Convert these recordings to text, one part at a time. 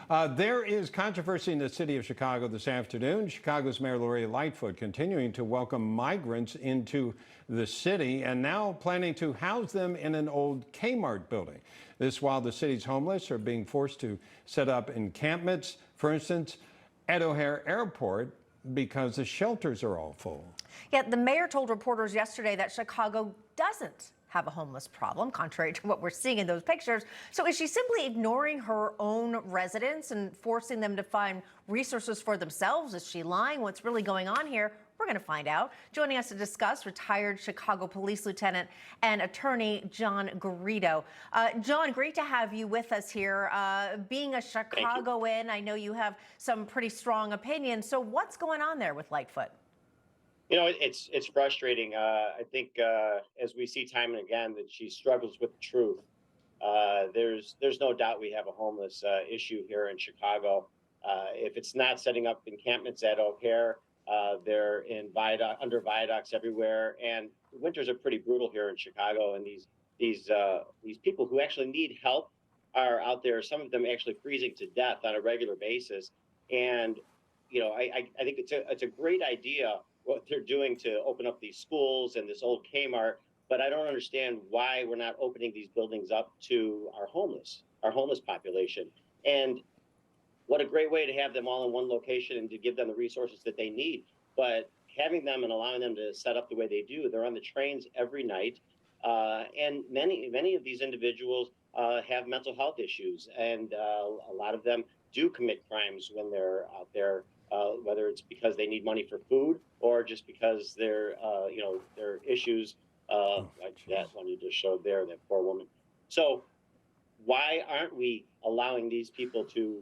There is controversy in the city of Chicago this afternoon. Chicago's Mayor Lightfoot continuing to welcome migrants into the city and now planning to house them in an old Kmart building. This while the city's homeless are being forced to set up encampments, for instance, at O'Hare Airport, because the shelters are all full. Yeah, the mayor told reporters yesterday that Chicago doesn't have a homeless problem, contrary to what we're seeing in those pictures. So is she simply ignoring her own residents and forcing them to find resources for themselves? Is she lying? What's really going on here? We're going to find out. Joining us to discuss, retired Chicago Police Lieutenant and attorney John Garrido. John, great to have you with us here. Being a Chicagoan, I know you have some pretty strong opinions. So what's going on there with Lightfoot? You know, it's frustrating. I think as we see time and again that she struggles with the truth. There's no doubt we have a homeless issue here in Chicago. If it's not setting up encampments at O'Hare, they're in under viaducts everywhere, and winters are pretty brutal here in Chicago. And these people who actually need help are out there. Some of them actually freezing to death on a regular basis. And you know, I think it's a great idea what they're doing to open up these schools and this old Kmart, but I don't understand why we're not opening these buildings up to our homeless population. And what a great way to have them all in one location and to give them the resources that they need. But having them and allowing them to set up the way they do, they're on the trains every night. And many of these individuals have mental health issues, and a lot of them do commit crimes when they're out there. Whether it's because they need money for food or just because they're, their issues, like that one you just showed there, that poor woman. So why aren't we allowing these people to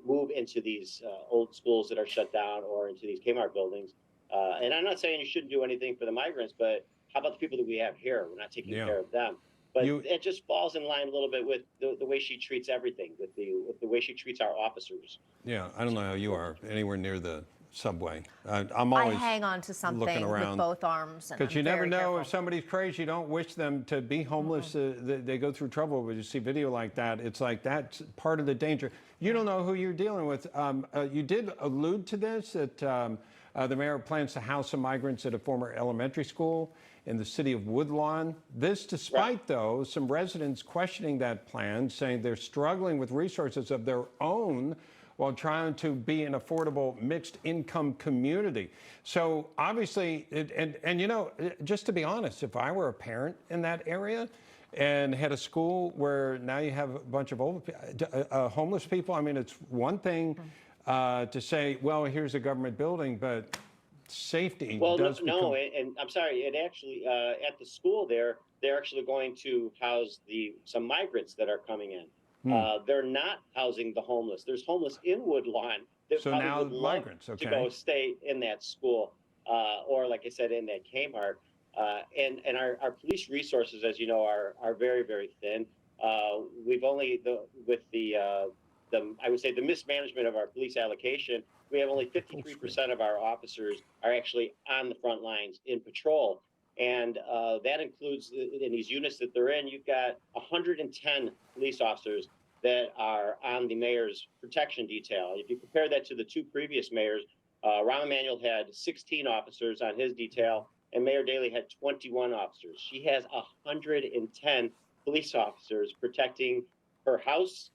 move into these old schools that are shut down or into these Kmart buildings? And I'm not saying you shouldn't do anything for the migrants, but how about the people that we have here? We're not taking care of them. But it just falls in line a little bit with the way she treats everything, with the way she treats our officers. Yeah, I don't know how you are anywhere near the subway. I'm always I hang on to something with both arms. Because you never know if somebody's crazy. You don't wish them to be homeless. They go through trouble. When you see video like that, it's like that's part of the danger. You don't know who you're dealing with. You did allude to this, that the mayor plans to house some migrants at a former elementary school in the city of Woodlawn. This despite, though, some residents questioning that plan, saying they're struggling with resources of their own while trying to be an affordable mixed income community. So obviously, and you know, just to be honest, if I were a parent in that area and had a school where now you have a bunch of homeless people, I mean, it's one thing to say, well, here's a government building, but safety does no, and I'm sorry, it actually at the school there, they're actually going to house some migrants that are coming in. They're not housing the homeless. There's homeless in Woodlawn that so now would migrants to go stay in that school, or like I said, in that Kmart. And our police resources, as you know, are very, very thin. We've only I would say the mismanagement of our police allocation. We have only 53% of our officers are actually on the front lines in patrol. And that includes in these units that they're in, you've got 110 police officers that are on the mayor's protection detail. If you compare that to the two previous mayors, Rahm Emanuel had 16 officers on his detail, and Mayor Daley had 21 officers. She has 110 police officers protecting her house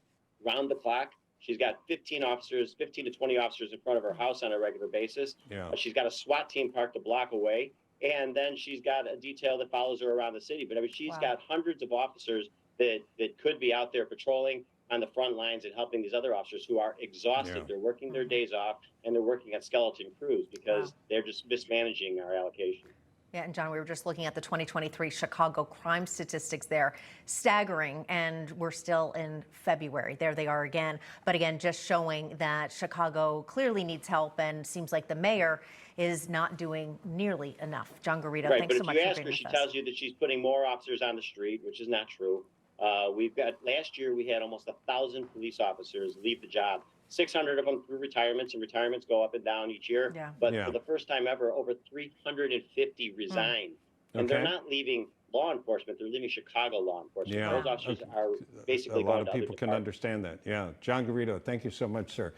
round the clock. She's got 15 to 20 officers in front of her house on a regular basis. She's got a SWAT team parked a block away. And then she's got a detail that follows her around the city. But I mean, she's got hundreds of officers that could be out there patrolling on the front lines and helping these other officers who are exhausted. They're working their days off, and they're working at skeleton crews because they're just mismanaging our allocation. Yeah, and John, we were just looking at the 2023 Chicago crime statistics there. Staggering, and we're still in February. There they are again. But again, just showing that Chicago clearly needs help, and seems like the mayor is not doing nearly enough. John Garrido, thanks so much for being with us. But if you ask her, she tells you that she's putting more officers on the street, which is not true. Last year we had almost 1,000 police officers leave the job. 600 of them through retirements, and retirements go up and down each year. But for the first time ever, over 350 resigned. And they're not leaving law enforcement. They're leaving Chicago law enforcement. Yeah. Those officers are basically a lot going of to other people can departments. understand that. Yeah. John Garrido, thank you so much, sir.